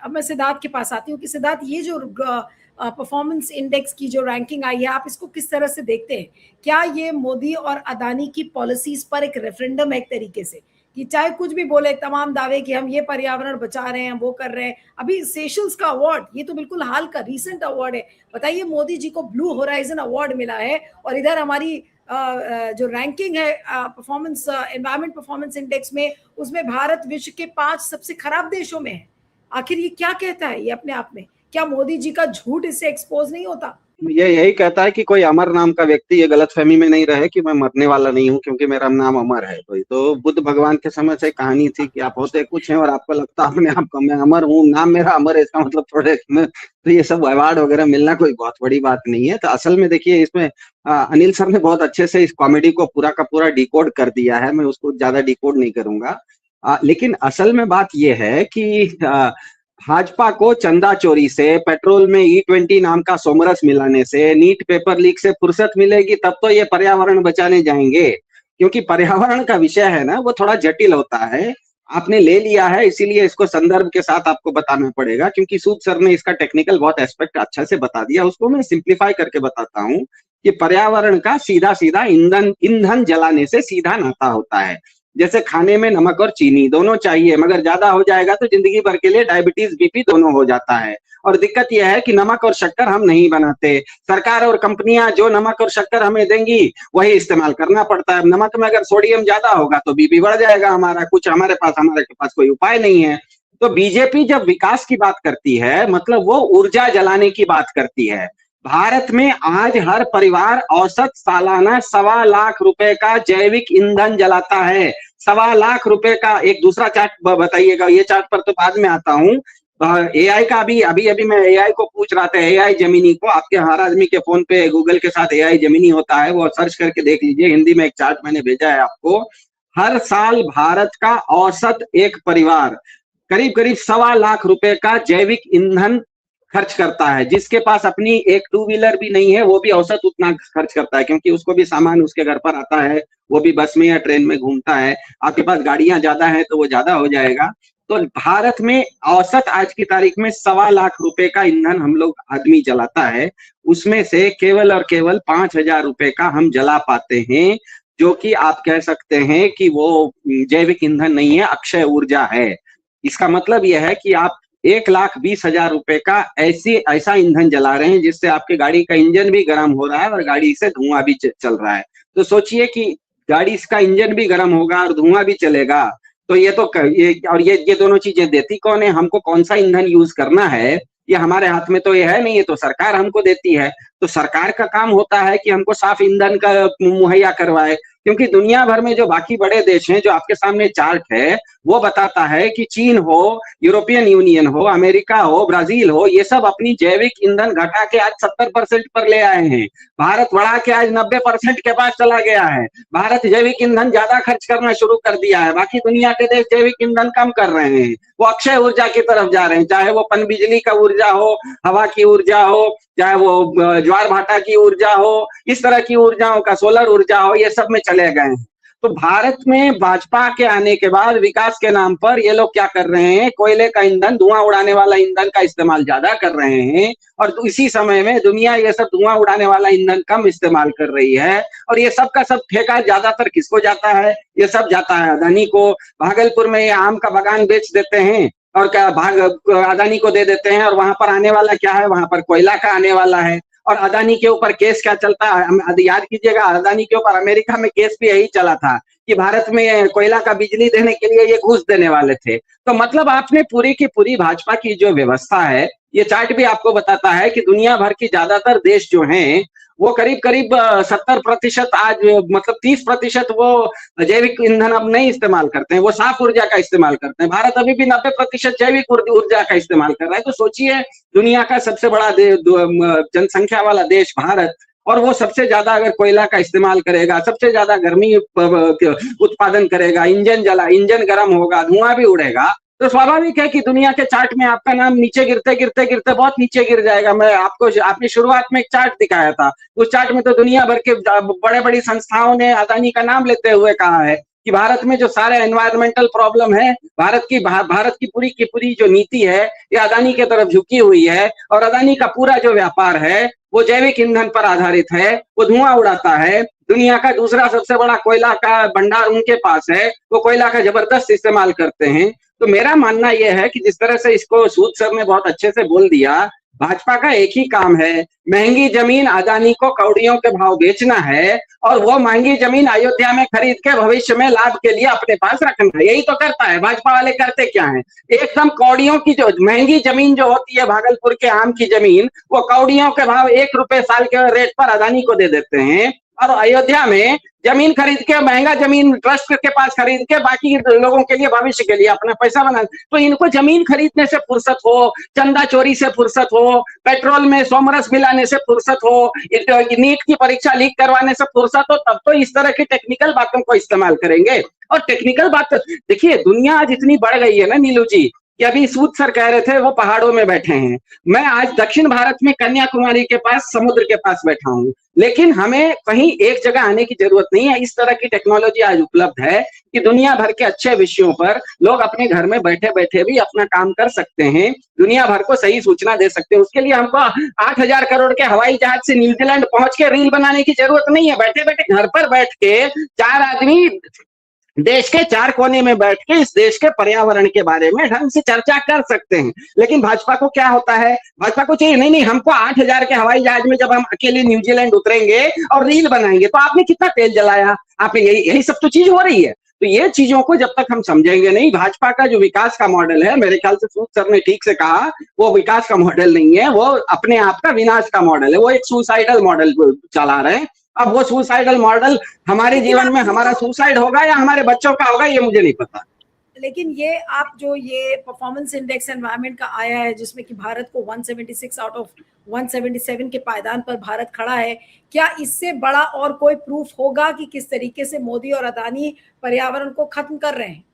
अब मैं सिद्धार्थ के पास आती हूँ कि सिद्धार्थ, ये जो परफॉर्मेंस इंडेक्स की जो रैंकिंग आई है, आप इसको किस तरह से देखते हैं? क्या ये मोदी और अदानी की पॉलिसीज पर एक रेफरेंडम है एक तरीके से, कि चाहे कुछ भी बोले, तमाम दावे कि हम ये पर्यावरण बचा रहे हैं, वो कर रहे हैं। अभी सेशल्स का अवार्ड, ये तो बिल्कुल हाल का रीसेंट अवार्ड है। बताइए, मोदी जी को ब्लू होराइजन अवार्ड मिला है, और इधर हमारी जो रैंकिंग है परफॉर्मेंस एनवायरमेंट परफॉर्मेंस इंडेक्स में, उसमें भारत विश्व के 5 सबसे खराब देशों में है। आखिर ये क्या कहता है ये अपने आप में? क्या मोदी जी का झूठ इससे एक्सपोज नहीं होता? ये यही कहता है कि कोई अमर नाम का व्यक्ति ये गलतफहमी में नहीं रहे कि मैं मरने वाला नहीं हूँ क्योंकि मेरा नाम अमर है। तो बुद्ध भगवान के समय से कहानी थी कि आप होते कुछ हैं और आपको लगता अपने आप को मैं अमर हूँ, नाम मेरा अमर है, इसका मतलब थोड़े में तो ये सब अवार्ड वगैरह मिलना कोई बहुत बड़ी बात नहीं है। तो असल में देखिए, इसमें अनिल सर ने बहुत अच्छे से इस कॉमेडी को पूरा का पूरा डिकोड कर दिया है। मैं उसको ज्यादा डिकोड नहीं करूंगा। लेकिन असल में बात यह है कि भाजपा को चंदा चोरी से, पेट्रोल में E20 नाम का सोमरस मिलाने से, नीट पेपर लीक से फुर्सत मिलेगी तब तो ये पर्यावरण बचाने जाएंगे। क्योंकि पर्यावरण का विषय है ना, वो थोड़ा जटिल होता है। आपने ले लिया है इसीलिए इसको संदर्भ के साथ आपको बताना पड़ेगा, क्योंकि सूद सर ने इसका टेक्निकल बहुत एस्पेक्ट अच्छा से बता दिया। उसको मैं सिंप्लीफाई करके बताता हूँ कि पर्यावरण का सीधा सीधा ईंधन जलाने से सीधा नाता होता है। जैसे खाने में नमक और चीनी दोनों चाहिए, मगर ज्यादा हो जाएगा तो जिंदगी भर के लिए डायबिटीज बीपी दोनों हो जाता है। और दिक्कत यह है कि नमक और शक्कर हम नहीं बनाते। सरकार और कंपनियां जो नमक और शक्कर हमें देंगी वही इस्तेमाल करना पड़ता है। नमक में अगर सोडियम ज्यादा होगा तो बीपी बढ़ जाएगा हमारा। कुछ हमारे पास कोई उपाय नहीं है। तो बीजेपी जब विकास की बात करती है, मतलब वो ऊर्जा जलाने की बात करती है। भारत में आज हर परिवार औसत सालाना 1.25 लाख रुपए का जैविक ईंधन जलाता है। 1.25 लाख रुपए का। एक दूसरा चार्ट बताइएगा, ये चार्ट पर तो बाद में आता हूँ। एआई का भी अभी मैं एआई को पूछ रहा था, एआई जेमिनी को। आपके हर आदमी के फोन पे गूगल के साथ एआई जेमिनी होता है, वो सर्च करके देख लीजिए। हिंदी में एक चार्ट मैंने भेजा है आपको। हर साल भारत का औसत एक परिवार करीब करीब 1.25 लाख रुपए का जैविक ईंधन खर्च करता है। जिसके पास अपनी एक 2 व्हीलर भी नहीं है वो भी औसत उतना खर्च करता है, क्योंकि उसको भी सामान उसके घर पर आता है, वो भी बस में या ट्रेन में घूमता है। आपके पास गाड़ियां ज्यादा है तो वो ज्यादा हो जाएगा। तो भारत में औसत आज की तारीख में 1.25 लाख रुपए का ईंधन हम लोग आदमी जलाता है। उसमें से केवल और केवल 5,000 रुपए का हम जला पाते हैं, जो कि आप कह सकते हैं कि वो जैविक ईंधन नहीं है, अक्षय ऊर्जा है। इसका मतलब यह है कि आप 1,20,000 रुपए का ऐसा ईंधन जला रहे हैं जिससे आपके गाड़ी का इंजन भी गर्म हो रहा है और गाड़ी से धुआं भी चल रहा है। तो सोचिए कि गाड़ी का इंजन भी गर्म होगा और धुआं भी चलेगा। तो ये दोनों चीजें देती कौन है? हमको कौन सा ईंधन यूज करना है ये हमारे हाथ में तो ये है नहीं, ये तो सरकार हमको देती है। तो सरकार का काम होता है कि हमको साफ ईंधन का मुहैया करवाए। क्योंकि दुनिया भर में जो बाकी बड़े देश हैं, जो आपके सामने चार्ट है, वो बताता है कि चीन हो, यूरोपियन यूनियन हो, अमेरिका हो, ब्राजील हो, ये सब अपनी जैविक ईंधन घटा के आज 70% पर ले आए हैं। भारत बढ़ा के आज 90% के पास चला गया है। भारत जैविक ईंधन ज्यादा खर्च करना शुरू कर दिया है, बाकी दुनिया के देश जैविक ईंधन कम कर रहे हैं। वो अक्षय ऊर्जा की तरफ जा रहे हैं, चाहे वो पनबिजली का ऊर्जा हो, हवा की ऊर्जा हो, चाहे वो ज्वार भाटा की ऊर्जा हो, इस तरह की ऊर्जाओं का, सोलर ऊर्जा हो, ये सब में चले गए हैं। तो भारत में भाजपा के आने के बाद विकास के नाम पर ये लोग क्या कर रहे हैं? कोयले का ईंधन, धुआं उड़ाने वाला ईंधन का इस्तेमाल ज्यादा कर रहे हैं, और इसी समय में दुनिया ये सब धुआं उड़ाने वाला ईंधन कम इस्तेमाल कर रही है। और ये सब का सब ठेका ज्यादातर किसको जाता है? ये सब जाता है अदानी को। भागलपुर में ये आम का बागान बेच देते हैं और क्या अदानी को दे देते हैं, और वहां पर आने वाला क्या है? वहां पर कोयला का आने वाला है। और अदानी के ऊपर केस क्या चलता है? याद कीजिएगा, अदानी के ऊपर अमेरिका में केस भी यही चला था कि भारत में कोयला का बिजली देने के लिए ये घूस देने वाले थे। तो मतलब आपने पूरी की पूरी भाजपा की जो व्यवस्था है, ये चार्ट भी आपको बताता है कि दुनिया भर की ज्यादातर देश जो हैं वो करीब करीब 70% आज, मतलब 30% वो जैविक ईंधन अब नहीं इस्तेमाल करते हैं, वो साफ ऊर्जा का इस्तेमाल करते हैं। भारत अभी भी 90% जैविक ऊर्जा का इस्तेमाल कर रहा है। तो सोचिए, दुनिया का सबसे बड़ा जनसंख्या वाला देश भारत, और वो सबसे ज्यादा अगर कोयला का इस्तेमाल करेगा, सबसे ज्यादा गर्मी उत्पादन करेगा, इंजन गर्म होगा, धुआं भी उड़ेगा, तो स्वाभाविक है कि दुनिया के चार्ट में आपका नाम नीचे गिरते गिरते गिरते बहुत नीचे गिर जाएगा। मैं आपने शुरुआत में एक चार्ट दिखाया था, उस चार्ट में तो दुनिया भर के बड़े बड़ी संस्थाओं ने अदानी का नाम लेते हुए कहा है कि भारत में जो सारे एनवायरमेंटल प्रॉब्लम है, भारत की पूरी जो नीति है ये अदानी की तरफ झुकी हुई है, और अदानी का पूरा जो व्यापार है वो जैविक ईंधन पर आधारित है, वो धुआं उड़ाता है। दुनिया का दूसरा सबसे बड़ा कोयला का भंडार उनके पास है, वो कोयला का जबरदस्त इस्तेमाल करते हैं। तो मेरा मानना यह है कि जिस तरह से इसको सूद सर ने बहुत अच्छे से बोल दिया, भाजपा का एक ही काम है, महंगी जमीन अदानी को कौड़ियों के भाव बेचना है, और वो महंगी जमीन अयोध्या में खरीद के भविष्य में लाभ के लिए अपने पास रखना है। यही तो करता है भाजपा वाले। करते क्या है, एकदम कौड़ियों की जो महंगी जमीन जो होती है, भागलपुर के आम की जमीन, वो कौड़ियों के भाव 1 रुपए साल के रेट पर अदानी को दे देते हैं, और अयोध्या में जमीन खरीद के, महंगा जमीन ट्रस्ट के पास खरीद के बाकी लोगों के लिए, भविष्य के लिए अपना पैसा बना। तो इनको जमीन खरीदने से फुर्सत हो, चंदा चोरी से फुर्सत हो, पेट्रोल में सोमरस मिलाने से फुर्सत हो, नीट की परीक्षा लीक करवाने से फुर्सत हो, तब तो इस तरह की टेक्निकल बातों को इस्तेमाल करेंगे। और टेक्निकल बात देखिए, दुनिया आज इतनी बढ़ गई है ना नीलू जी, कि अभी सूद सर कह रहे थे वो पहाड़ों में बैठे हैं, मैं आज दक्षिण भारत में कन्याकुमारी के पास, समुद्र के पास बैठा हूं, लेकिन हमें कहीं एक जगह आने की जरूरत नहीं है। इस तरह की टेक्नोलॉजी आज उपलब्ध है कि दुनिया भर के अच्छे विषयों पर लोग अपने घर में बैठे बैठे भी अपना काम कर सकते हैं, दुनिया भर को सही सूचना दे सकते हैं। उसके लिए हमको 8,000 करोड़ के हवाई जहाज से न्यूजीलैंड पहुंच के रील बनाने की जरूरत नहीं है। बैठे बैठे घर पर बैठ के 4 आदमी देश के 4 कोने में बैठ के इस देश के पर्यावरण के बारे में ढंग से चर्चा कर सकते हैं। लेकिन भाजपा को क्या होता है, भाजपा को चाहिए नहीं, हमको 8,000 के हवाई जहाज में जब हम अकेले न्यूजीलैंड उतरेंगे और रील बनाएंगे, तो आपने कितना तेल जलाया, आपने यही सब तो चीज हो रही है। तो ये चीजों को जब तक हम समझेंगे नहीं, भाजपा का जो विकास का मॉडल है, मेरे ख्याल से सूद सर ने ठीक से कहा, वो विकास का मॉडल नहीं है, वो अपने आप का विनाश का मॉडल है। वो एक सुसाइडल मॉडल चला रहे हैं। अब वो सुसाइडल मॉडल हमारे जीवन में, हमारा सुसाइड होगा या हमारे बच्चों का होगा, ये मुझे नहीं पता। लेकिन ये आप जो ये परफॉर्मेंस इंडेक्स एनवायरनमेंट का आया है, जिसमें कि भारत को 176 आउट ऑफ 177 के पायदान पर भारत खड़ा है, क्या इससे बड़ा और कोई प्रूफ होगा कि किस तरीके से मोदी और अदानी पर्यावरण को खत्म कर रहे हैं?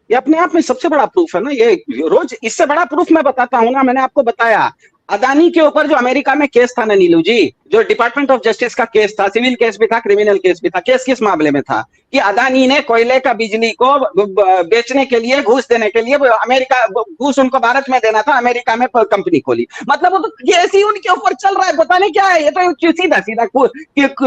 ये अपने आप में सबसे बड़ा प्रूफ है ना। ये रोज इससे बड़ा प्रूफ मैं बताता हूँ ना। मैंने आपको बताया अदानी के ऊपर जो अमेरिका में केस था ना नीलू जी, जो डिपार्टमेंट ऑफ जस्टिस का केस था, सिविल केस भी था, क्रिमिनल केस भी था। केस किस मामले में था कि अदानी ने कोयले का बिजली को बेचने के लिए, घूस देने के लिए, अमेरिका घूस उनको भारत में देना था, अमेरिका में कंपनी खोली। मतलब वो तो केस ही उनके ऊपर चल रहा है, पता नहीं क्या है। ये तो सीधा सीधा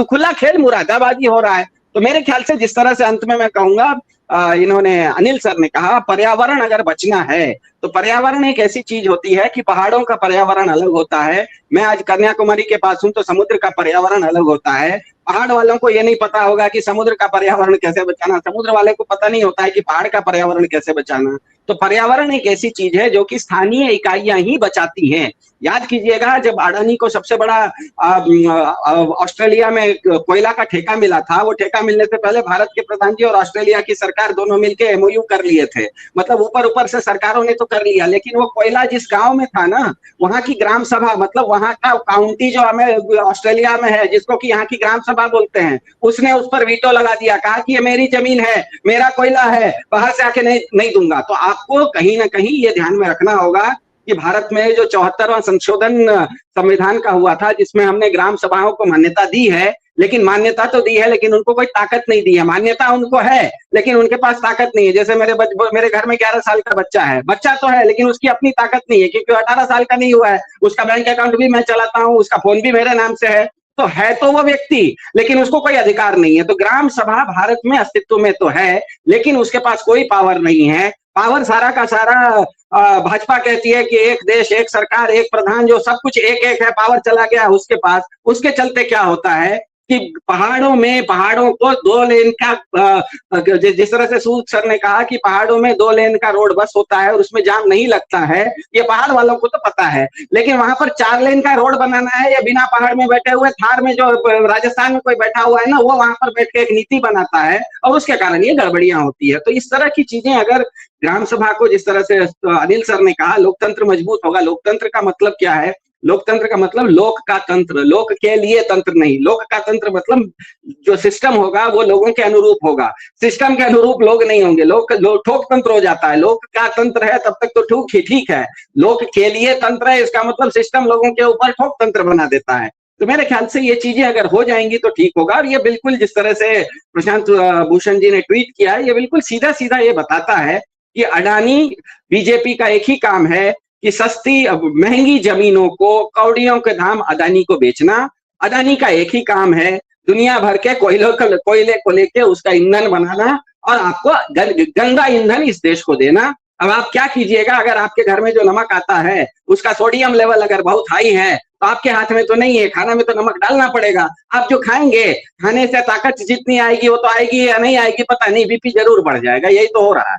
खुला खेल, मुरादाबाजी हो रहा है। तो मेरे ख्याल से जिस तरह से अंत में मैं कहूंगा, इन्होंने, अनिल सर ने कहा, पर्यावरण अगर बचना है तो पर्यावरण एक ऐसी चीज होती है कि पहाड़ों का पर्यावरण अलग होता है। मैं आज कन्याकुमारी के पास हूं, तो समुद्र का पर्यावरण अलग होता है। पहाड़ वालों को ये नहीं पता होगा कि समुद्र का पर्यावरण कैसे बचाना, समुद्र वाले को पता नहीं होता है कि पहाड़ का पर्यावरण कैसे बचाना। तो पर्यावरण एक ऐसी चीज है जो कि स्थानीय इकाइयां ही बचाती हैं। याद कीजिएगा, जब अडानी को सबसे बड़ा ऑस्ट्रेलिया में कोयला का ठेका मिला था, वो ठेका मिलने से पहले भारत के प्रधान जी और ऑस्ट्रेलिया की सरकार दोनों मिलकर एमओयू कर लिए थे। मतलब ऊपर ऊपर से सरकारों ने तो कर लिया, लेकिन वो कोयला जिस गांव में था ना, वहां की ग्राम सभा, मतलब वहां का काउंटी जो हमें ऑस्ट्रेलिया में है, जिसको कि यहाँ की ग्राम सभा बोलते हैं, उसने उस पर वीटो लगा दिया, कहा कि ये मेरी जमीन है, मेरा कोयला है, बाहर से आके नहीं दूंगा। तो आपको कहीं ना कहीं ये ध्यान में रखना होगा कि भारत में जो 74वां संशोधन संविधान का हुआ था, जिसमें हमने ग्राम सभाओं को मान्यता दी है, लेकिन मान्यता तो दी है, लेकिन उनको कोई ताकत नहीं दी है। मान्यता उनको है, लेकिन उनके पास ताकत नहीं है। जैसे मेरे घर में 11 साल का बच्चा है, बच्चा तो है, लेकिन उसकी अपनी ताकत नहीं है, क्योंकि 18 साल का नहीं हुआ है। उसका बैंक अकाउंट भी मैं चलाता हूँ, उसका फोन भी मेरे नाम से है। तो है तो वो व्यक्ति, लेकिन उसको कोई अधिकार नहीं है। तो ग्राम सभा भारत में अस्तित्व में तो है, लेकिन उसके पास कोई पावर नहीं है। पावर सारा का सारा भाजपा कहती है कि एक देश, एक सरकार, एक प्रधान, जो सब कुछ एक एक है, पावर चला गया उसके पास। उसके चलते क्या होता है कि पहाड़ों को 2 लेन का, जिस तरह से सूद सर ने कहा कि पहाड़ों में 2 लेन का रोड बस होता है और उसमें जाम नहीं लगता है, ये पहाड़ वालों को तो पता है। लेकिन वहां पर 4 लेन का रोड बनाना है, या बिना पहाड़ में बैठे हुए थार में जो राजस्थान में कोई बैठा हुआ है ना, वो वहां पर बैठ के एक नीति बनाता है, और उसके कारण ये गड़बड़ियां होती है। तो इस तरह की चीजें अगर ग्राम सभा को, जिस तरह से अनिल सर ने कहा, लोकतंत्र मजबूत होगा। लोकतंत्र का मतलब क्या है? लोकतंत्र का मतलब लोक का तंत्र, लोक के लिए तंत्र नहीं। लोक का तंत्र मतलब जो सिस्टम होगा वो लोगों के अनुरूप होगा, सिस्टम के अनुरूप लोग नहीं होंगे। ठोक तंत्र हो जाता है। लोक का तंत्र है तब तक तो ठीक है। लोक के लिए तंत्र है, इसका मतलब सिस्टम लोगों के ऊपर ठोक तंत्र बना देता है। तो मेरे ख्याल से ये चीजें अगर हो जाएंगी तो ठीक होगा। और ये बिल्कुल जिस तरह से प्रशांत भूषण जी ने ट्वीट किया है, ये बिल्कुल सीधा सीधा ये बताता है कि अडानी बीजेपी का एक ही काम है कि सस्ती महंगी जमीनों को कौड़ियों के दाम अडानी को बेचना। अडानी का एक ही काम है दुनिया भर के कोयले को लेके उसका ईंधन बनाना और आपको गंदा ईंधन इस देश को देना। अब आप क्या कीजिएगा, अगर आपके घर में जो नमक आता है उसका सोडियम लेवल अगर बहुत हाई है तो आपके हाथ में तो नहीं है, खाना में तो नमक डालना पड़ेगा। आप जो खाएंगे, खाने से ताकत जितनी आएगी वो तो आएगी या नहीं आएगी पता नहीं, बीपी जरूर बढ़ जाएगा। यही तो हो रहा है।